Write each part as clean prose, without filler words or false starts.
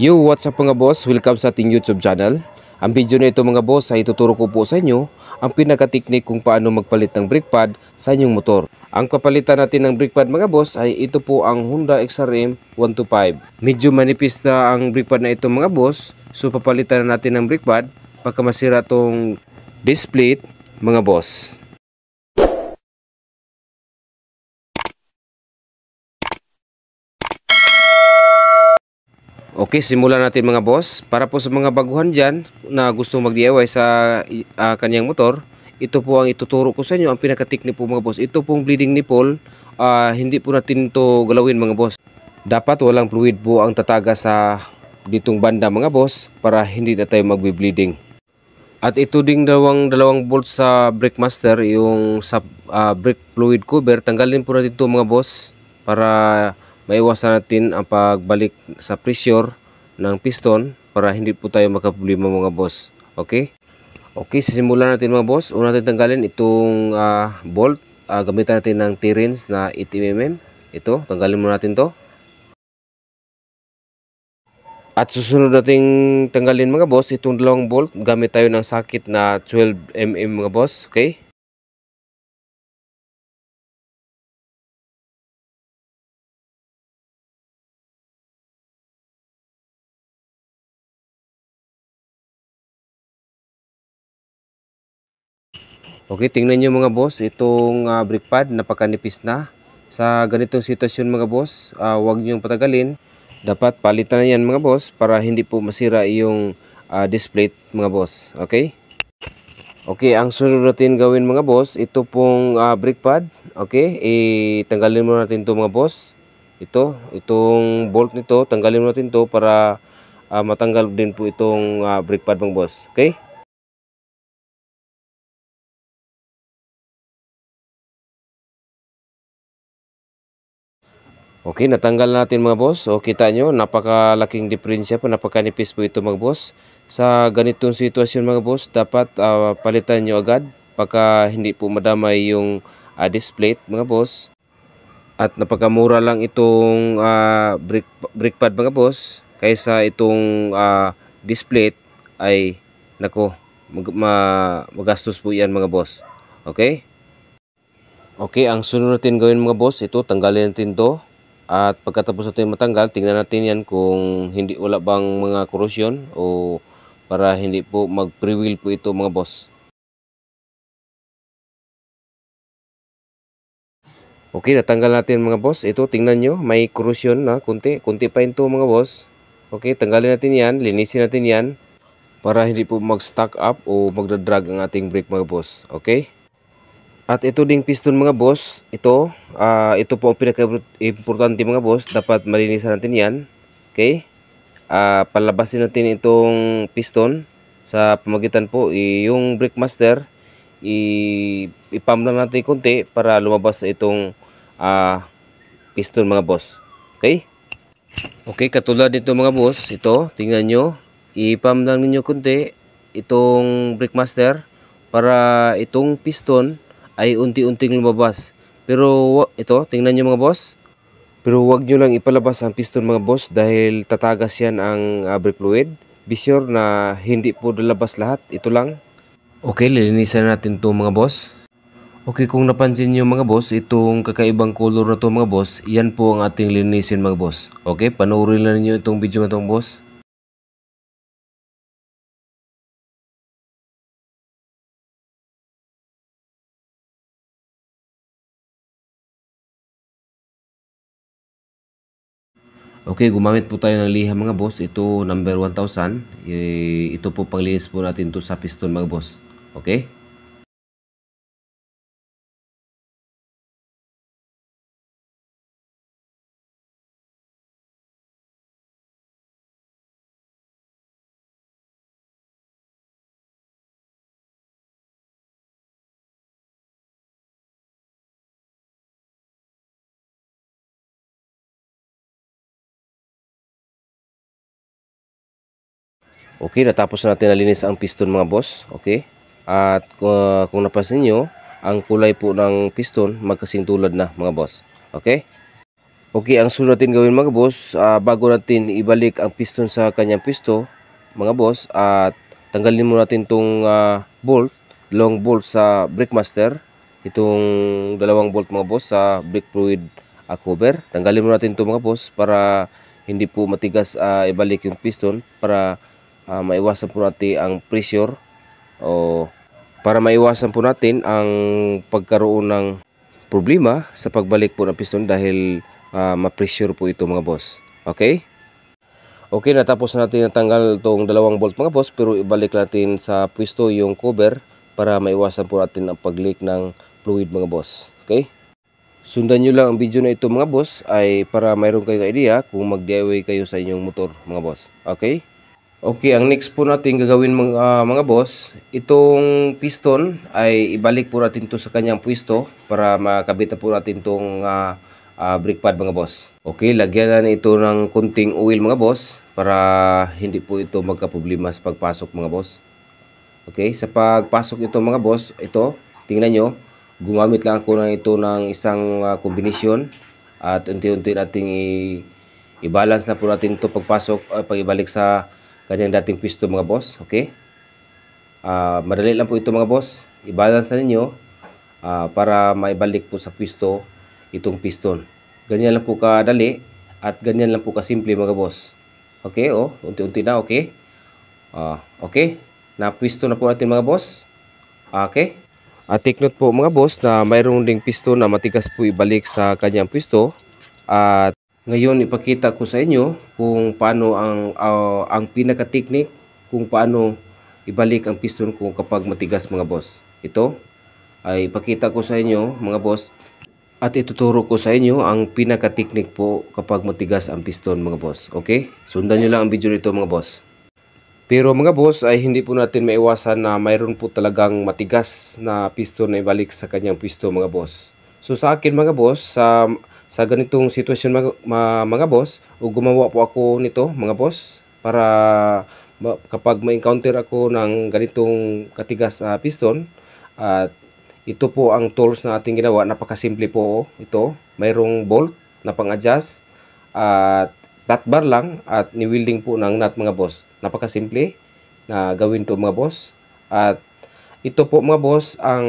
Yo, what's up mga boss? Welcome sa ating YouTube channel. Ang video na ito mga boss ay ituturo ko po sa inyo ang pinaka-technique kung paano magpalit ng brake pad sa inyong motor. Ang papalitan natin ng brake pad mga boss ay ito po ang Honda XRM 125. Medyo manipis na ang brake pad na ito mga boss. So papalitan na natin ng brake pad baka masira tong disc plate mga boss. Okay, simulan natin mga boss. Para po sa mga baguhan dyan na gustong mag-DIY sa kanyang motor, ito po ang ituturo ko sa inyo. Ang pinaka-technique po mga boss, ito pong bleeding nipple, hindi po natin ito galawin mga boss. Dapat walang fluid po ang tataga sa ditong banda mga boss para hindi na tayo magbe-bleeding. At ito ding dalawang bolt sa brake master, yung sa brake fluid cover, tanggalin po natin ito mga boss para maiwasan natin ang pagbalik sa pressure ng piston para hindi po tayo makaproblema mga boss. Okay? Okay, sisimulan natin mga boss. Una natin tanggalin itong bolt. Gamitan natin ng T-rings na 80mm. Ito, tanggalin muna natin to. At susunod nating tanggalin mga boss itong dalawang bolt. Gamit tayo ng sakit na 12mm mga boss. Okay? Okay, tingnan nyo mga boss, itong brake pad napakanipis na. Sa ganitong sitwasyon mga boss, huwag nyo patagalin. Dapat palitan na yan mga boss para hindi po masira yung disc plate mga boss. Okay? Okay, ang sunod natin gawin mga boss, ito pong brake pad. Okay, tanggalin muna natin to mga boss. Itong bolt nito, tanggalin muna natin to para matanggal din po itong brake pad mga boss. Okay? Okay, natanggal natin mga boss. O kita nyo, napakalaking diferensya po, napakanipis po ito mga boss. Sa ganitong sitwasyon mga boss, dapat palitan nyo agad pagka hindi po madamay yung disc plate mga boss. At napakamura lang itong brake pad mga boss kaysa itong disc plate ay nako, magastos po yan mga boss. Okay? Okay, ang sunod natin gawin mga boss, ito tanggalin natin to. At pagkatapos natin matanggal, tingnan natin yan kung hindi wala bang mga corrosion o para hindi po mag-pre-wheel po ito mga boss. Okay, natanggal natin mga boss. Ito, tingnan nyo, may corrosion na kunti pa ito mga boss. Okay, tanggalin natin yan, linisin natin yan para hindi po mag-stack up o magdadrag ang ating brake mga boss. Okay? At ito ding piston mga boss, ito po ang pinaka-importante mga boss, dapat malinisan natin yan. Okay? Palabasin natin itong piston sa pamagitan po, yung brake master, ipam lang natin konti para lumabas itong piston mga boss. Okay? Okay, katulad nito mga boss, ito, tingnan nyo, ipam lang ninyo konti itong brake master para itong piston ay unti-unting lumabas. Pero ito, tingnan nyo mga boss. Pero huwag nyo lang ipalabas ang piston mga boss dahil tatagas yan ang brake fluid. Be sure na hindi po lalabas lahat. Ito lang. Okay, lilinisan natin to mga boss. Okay, kung napansin nyo mga boss, itong kakaibang color na to mga boss, yan po ang ating linisin mga boss. Okay, panoorin na ninyo itong video na itong boss. Okay, gumamit po tayo ng liham mga boss. Ito number 1000. Ito po panglinis po natin to sa piston mga boss. Okay? Okay, natapos na natin nalinis ang piston mga boss. Okay? At kung napansin nyo, ang kulay po ng piston magkasing tulad na mga boss. Okay? Okay, ang sunod natin gawin mga boss, bago natin ibalik ang piston sa kanyang pisto, mga boss, at tanggalin muna natin itong bolt, long bolt sa brake master, itong dalawang bolt mga boss sa brake fluid cover. Tanggalin muna natin ito mga boss para hindi po matigas ibalik yung piston, para maiwasan po natin ang pressure, o para maiwasan po natin ang pagkaroon ng problema sa pagbalik po ng piston dahil ma-pressure po ito mga boss. Okay? Okay, natapos na natin natanggal itong dalawang bolt mga boss, pero ibalik natin sa pwesto yung cover para maiwasan po natin ang pag-leak ng fluid mga boss. Okay? Sundan nyo lang ang video na ito mga boss ay para mayroon kayong idea kung mag-DIY kayo sa inyong motor mga boss. Okay? Okay, ang next po natin gagawin mga boss, itong piston ay ibalik po natin to sa kanyang pwesto para makabit na po natin itong brake pad mga boss. Okay, lagyan na ito ng kunting oil mga boss para hindi po ito magka-problema sa pagpasok mga boss. Okay, sa pagpasok ito mga boss, ito, tingnan nyo, gumamit lang ako ng isang kombinasyon at unti-unti nating i-balance na po natin ito pagpasok, pag-ibalik sa kanyang dating pisto mga boss. Okay, madali lang po ito mga boss, i-balance na ninyo para maibalik po sa pisto itong piston. Ganyan lang po kadali at ganyan lang po kasimple mga boss. Okay, unti-unti na. Okay, okay, napwisto na po natin mga boss. Okay, take note po mga boss na mayroong ding piston na matigas po ibalik sa kanyang pisto. At ngayon ipakita ko sa inyo kung paano ang pinaka-technique kung paano ibalik ang piston kung kapag matigas mga boss. Ito ay ipakita ko sa inyo mga boss at ituturo ko sa inyo ang pinaka-technique po kapag matigas ang piston mga boss. Okay? Sundan nyo lang ang video nito mga boss. Pero mga boss ay hindi po natin maiwasan na mayroon po talagang matigas na piston na ibalik sa kanyang pisto mga boss. So sa akin mga boss, sa ganitong sitwasyon mga boss, o gumawa po ako nito mga boss para kapag ma-encounter ako ng ganitong katigas piston, at ito po ang tools na ating ginawa. Napakasimple po ito. Mayroong bolt na pang-adjust at nut bar lang at ni-welding po ng nut mga boss. Napakasimple na gawin to mga boss. At ito po mga boss ang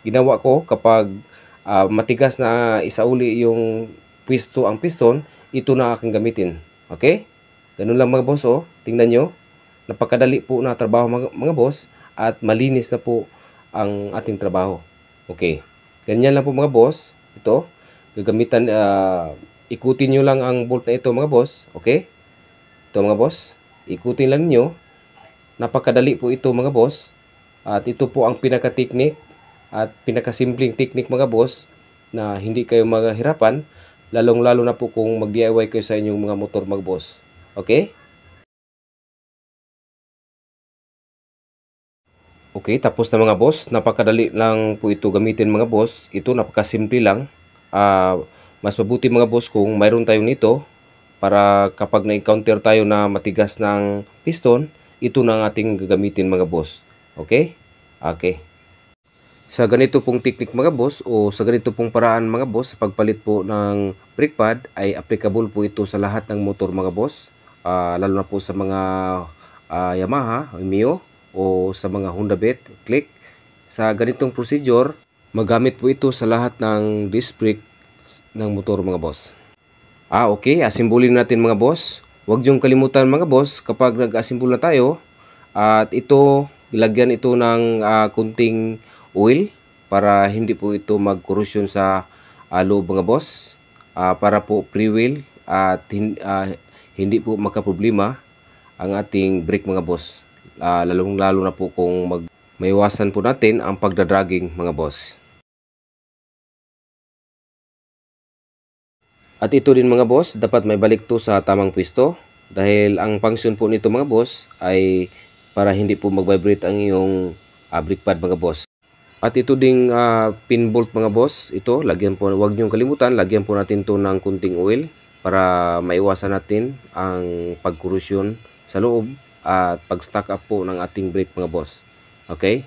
ginawa ko kapag matigas na isauli yung pwesto ang piston, ito na aking gamitin. Okay? Ganun lang mga boss. Tingnan nyo. Napakadali po na trabaho mga boss at malinis na po ang ating trabaho. Okay. Ganyan lang po mga boss. Ito. Gagamitan, ikutin nyo lang ang bolt na ito mga boss. Okay. Ito mga boss. Ikutin lang nyo. Napakadali po ito mga boss. At ito po ang pinaka-technique at pinaka-simpleng technique mga boss na hindi kayo maghirapan. Lalong-lalo na po kung mag-DIY kayo sa inyong mga motor mga boss. Okay. Okay, tapos na mga boss. Napakadali lang po ito gamitin mga boss. Ito napakasimple lang. Mas mabuti mga boss kung mayroon tayo nito para kapag na-encounter tayo na matigas ng piston, ito na ang ating gagamitin mga boss. Okay? Okay. Sa ganito pong technique mga boss o sa ganito pong paraan mga boss, sa pagpalit po ng brake pad ay applicable po ito sa lahat ng motor mga boss. Lalo na po sa mga Yamaha, Mio, o sa mga Honda Beat, Click. Sa ganitong procedure, magamit po ito sa lahat ng disc brake ng motor mga boss. Okay, asimbulin natin mga boss. Huwag niyong kalimutan mga boss kapag nag-asimbol na tayo, at ito, ilagyan ito ng kunting oil para hindi po ito mag-corrosion sa loob mga boss, para po pre-wheel at hindi po magka-problema ang ating brake mga boss. Lalong-lalo na po kung maiwasan po natin ang pagdadragging mga boss. At ito din mga boss, dapat may balik to sa tamang pwesto dahil ang function po nito mga boss ay para hindi po mag-vibrate ang iyong brake pad mga boss. At ito ding pin bolt mga boss, ito lagyan po, huwag niyong kalimutan, lagyan po natin to ng kunting oil para maiwasan natin ang pag-corrosion sa loob at pag-stack up po ng ating brake mga boss. Okay?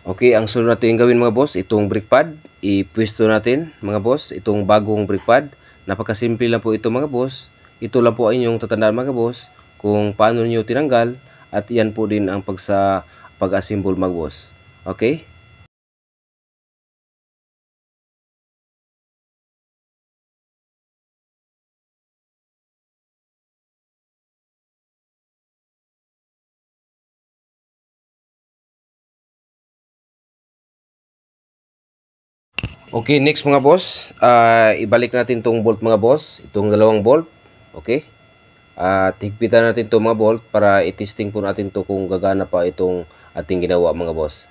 Okay, ang sunod natin gawin mga boss, itong brake pad, ipwesto natin mga boss, itong bagong brake pad. Napakasimple lang po ito mga boss. Ito lang po ang inyong tatandaan mga boss kung paano niyo tinanggal, at yan po din ang pag-assemble mga boss. Okay? Okay, next mga boss, ibalik natin tong bolt mga boss, itong dalawang bolt. Okay? At higpitan natin to mga bolt para i-testing po natin to kung gagana pa itong ating ginawa mga boss.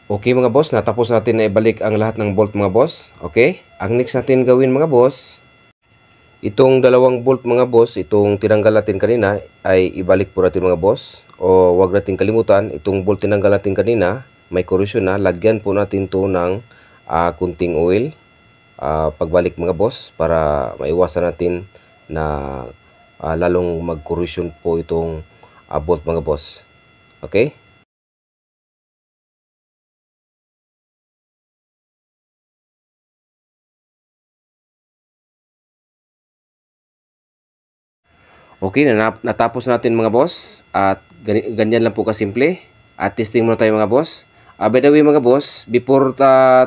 Okay mga boss, natapos natin na ibalik ang lahat ng bolt mga boss. Okay? Ang next natin gawin mga boss, itong dalawang bolt mga boss, itong tinanggal natin kanina ay ibalik po natin mga boss. O wag natin kalimutan, itong bolt tinanggal natin kanina, may corrosion na, lagyan po natin to ng kunting oil. Pagbalik mga boss para maiwasan natin na lalong mag-corrosion po itong bolt mga boss. Okay? Okay, natapos natin mga boss, at ganyan lang po kasimple. At testing muna tayo mga boss. By the way mga boss, before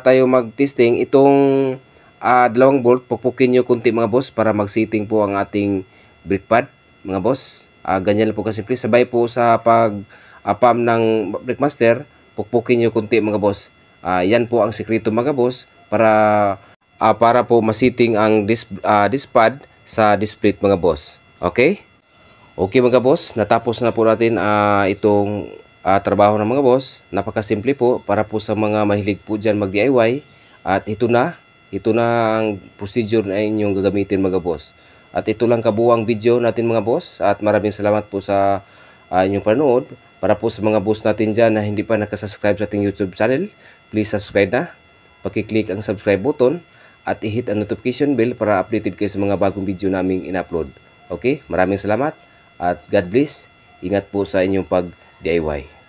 tayo mag-testing, itong dalawang bolt, pukpukin nyo kunti mga boss para mag-setting po ang ating brake pad mga boss. Ganyan lang po kasimple. Sabay po sa pag-pam ng brake master, pukpukin nyo kunti mga boss. Yan po ang sekreto mga boss para po ma-setting ang disc pad sa disc plate mga boss. Okay? Okay mga boss, natapos na po natin itong trabaho ng mga boss. Napakasimple po para po sa mga mahilig po dyan mag-DIY. At ito na ang procedure na inyong gagamitin mga boss. At ito lang kabuang video natin mga boss. At maraming salamat po sa inyong panood. Para po sa mga boss natin dyan na hindi pa nakasubscribe sa ating YouTube channel, please subscribe na. Pakiclick ang subscribe button at i-hit ang notification bell para updated kayo sa mga bagong video naming in-upload. Okay, maraming salamat at God bless. Ingat po sa inyong pag-DIY.